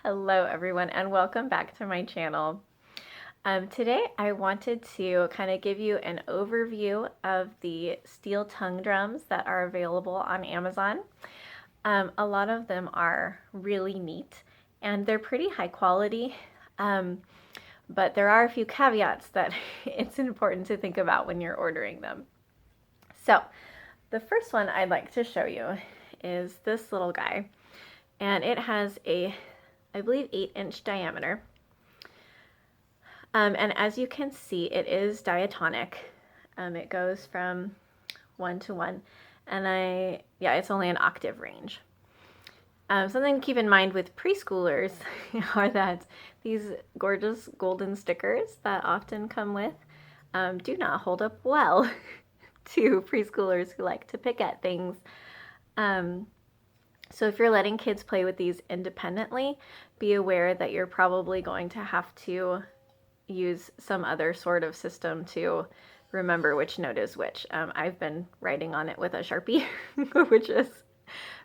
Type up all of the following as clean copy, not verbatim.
Hello everyone and welcome back to my channel. Today I wanted to kind of give you an overview of the steel tongue drums that are available on Amazon. A lot of them are really neat and they're pretty high quality, but there are a few caveats that it's important to think about when you're ordering them. So the first one I'd like to show you is this little guy, and it has a, I believe, 8-inch diameter. And as you can see, it is diatonic. It goes from 1 to 1, and it's only an octave range. Something to keep in mind with preschoolers are that these gorgeous golden stickers that often come with do not hold up well to preschoolers who like to pick at things. So if you're letting kids play with these independently, be aware that you're probably going to have to use some other sort of system to remember which note is which. I've been writing on it with a Sharpie, which is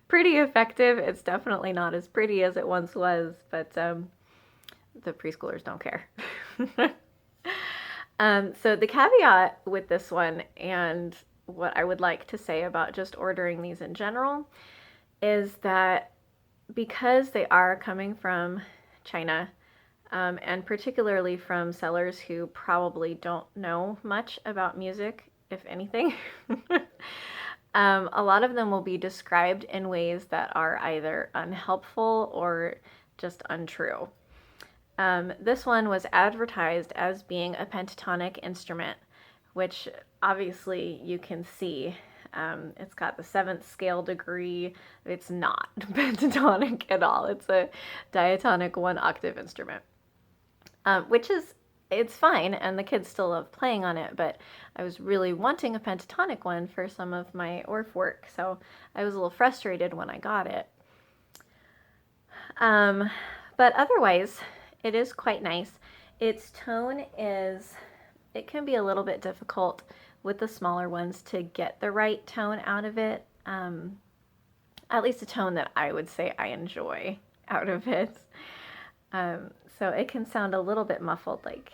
pretty effective. It's definitely not as pretty as it once was, but the preschoolers don't care. So the caveat with this one, and what I would like to say about just ordering these in general, is that because they are coming from China, and particularly from sellers who probably don't know much about music, if anything, a lot of them will be described in ways that are either unhelpful or just untrue. This one was advertised as being a pentatonic instrument, which obviously you can see. It's got the 7th scale degree. It's not pentatonic at all. It's a diatonic 1-octave instrument, it's fine, and the kids still love playing on it, but I was really wanting a pentatonic one for some of my ORF work, so I was a little frustrated when I got it. But otherwise, it is quite nice. Its tone it can be a little bit difficult with the smaller ones to get the right tone out of it. At least a tone that I would say I enjoy out of it. So it can sound a little bit muffled, like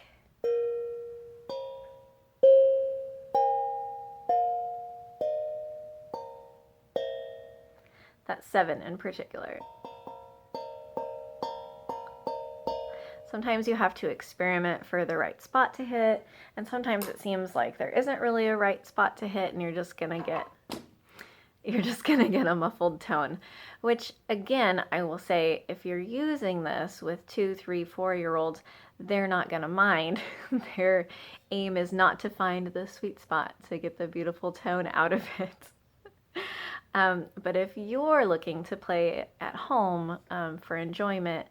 that 7 in particular. Sometimes you have to experiment for the right spot to hit, and sometimes it seems like there isn't really a right spot to hit, and you're just gonna get a muffled tone. Which, again, I will say, if you're using this with 2, 3, 4-year-olds, they're not gonna mind. Their aim is not to find the sweet spot to get the beautiful tone out of it. But if you're looking to play at home for enjoyment,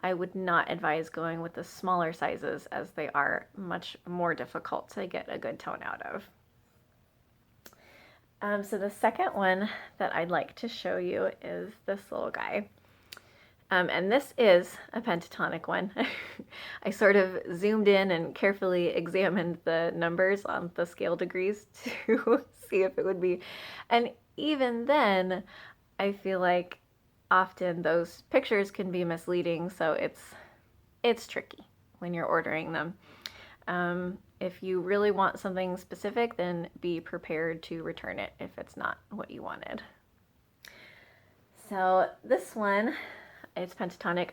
I would not advise going with the smaller sizes, as they are much more difficult to get a good tone out of. So the second one that I'd like to show you is this little guy. And this is a pentatonic one. I sort of zoomed in and carefully examined the numbers on the scale degrees to see if it would be. And even then, I feel like often those pictures can be misleading, so it's tricky when you're ordering them. If you really want something specific, then be prepared to return it if it's not what you wanted. So this one, it's pentatonic.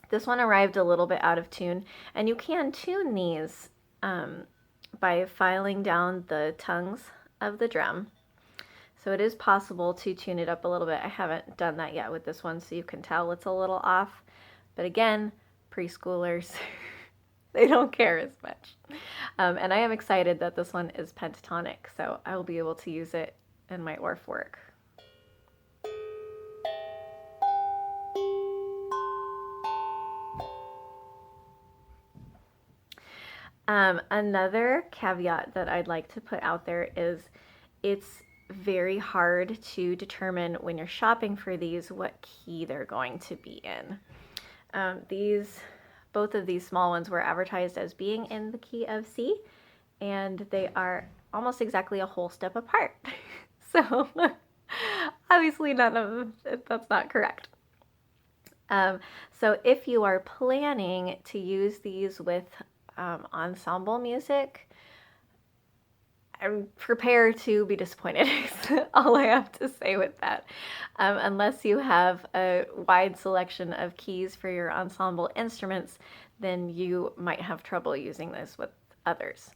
This one arrived a little bit out of tune, and you can tune these by filing down the tongues of the drum. So it is possible to tune it up a little bit. I haven't done that yet with this one, so you can tell it's a little off. But again, preschoolers, they don't care as much. And I am excited that this one is pentatonic, so I will be able to use it in my ORF work. Another caveat that I'd like to put out there is it's very hard to determine when you're shopping for these what key they're going to be in. Both of these small ones were advertised as being in the key of C, and they are almost exactly a whole step apart. So obviously that's not correct. So if you are planning to use these with ensemble music, prepare to be disappointed. All I have to say with that. Unless you have a wide selection of keys for your ensemble instruments, then you might have trouble using this with others.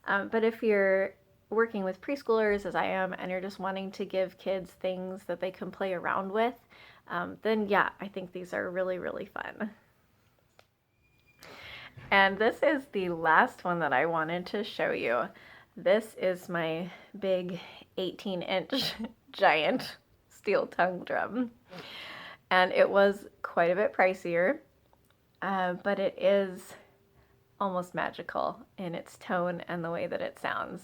But if you're working with preschoolers, as I am, and you're just wanting to give kids things that they can play around with, then yeah, I think these are really, really fun. And this is the last one that I wanted to show you. This is my big 18-inch giant steel tongue drum. And it was quite a bit pricier, but it is almost magical in its tone and the way that it sounds.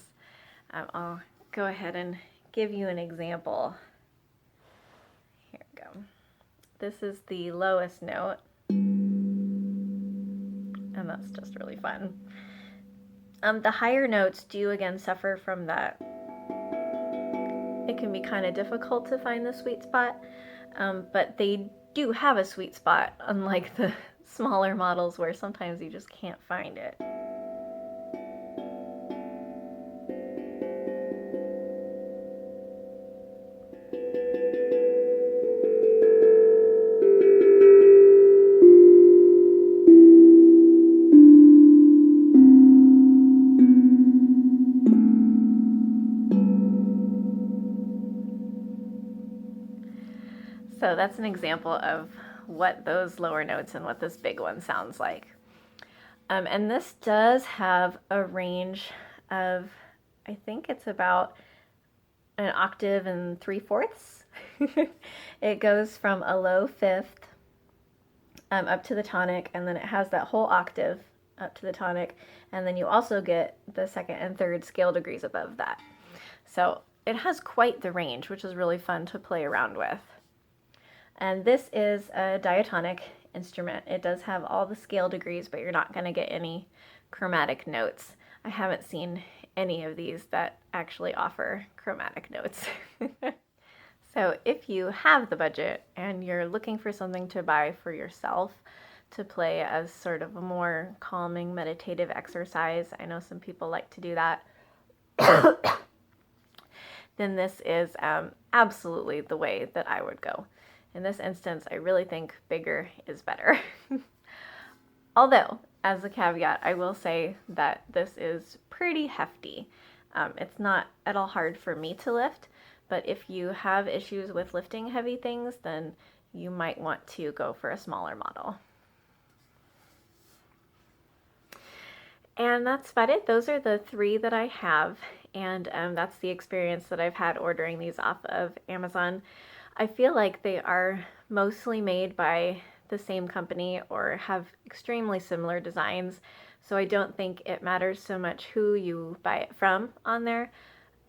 I'll go ahead and give you an example. Here we go. This is the lowest note, and that's just really fun. The higher notes do again suffer from that. It can be kind of difficult to find the sweet spot, but they do have a sweet spot, unlike the smaller models where sometimes you just can't find it. So that's an example of what those lower notes and what this big one sounds like. And this does have a range of, I think it's about an octave and 3/4. It goes from a low fifth up to the tonic, and then it has that whole octave up to the tonic, and then you also get the second and third scale degrees above that. So it has quite the range, which is really fun to play around with. And this is a diatonic instrument. It does have all the scale degrees, but you're not going to get any chromatic notes. I haven't seen any of these that actually offer chromatic notes. So if you have the budget and you're looking for something to buy for yourself to play as sort of a more calming meditative exercise, I know some people like to do that, then this is absolutely the way that I would go. In this instance, I really think bigger is better. Although, as a caveat, I will say that this is pretty hefty. It's not at all hard for me to lift, but if you have issues with lifting heavy things, then you might want to go for a smaller model. And that's about it. Those are the 3 that I have, and that's the experience that I've had ordering these off of Amazon. I feel like they are mostly made by the same company or have extremely similar designs, so I don't think it matters so much who you buy it from on there.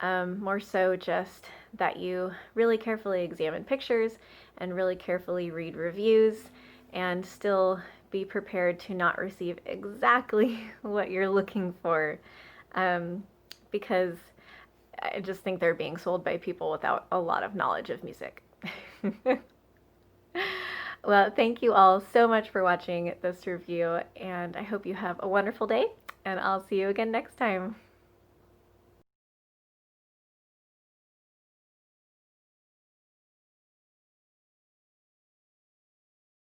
More so just that you really carefully examine pictures and really carefully read reviews and still be prepared to not receive exactly what you're looking for, because I just think they're being sold by people without a lot of knowledge of music. Well, thank you all so much for watching this review, and I hope you have a wonderful day, and I'll see you again next time.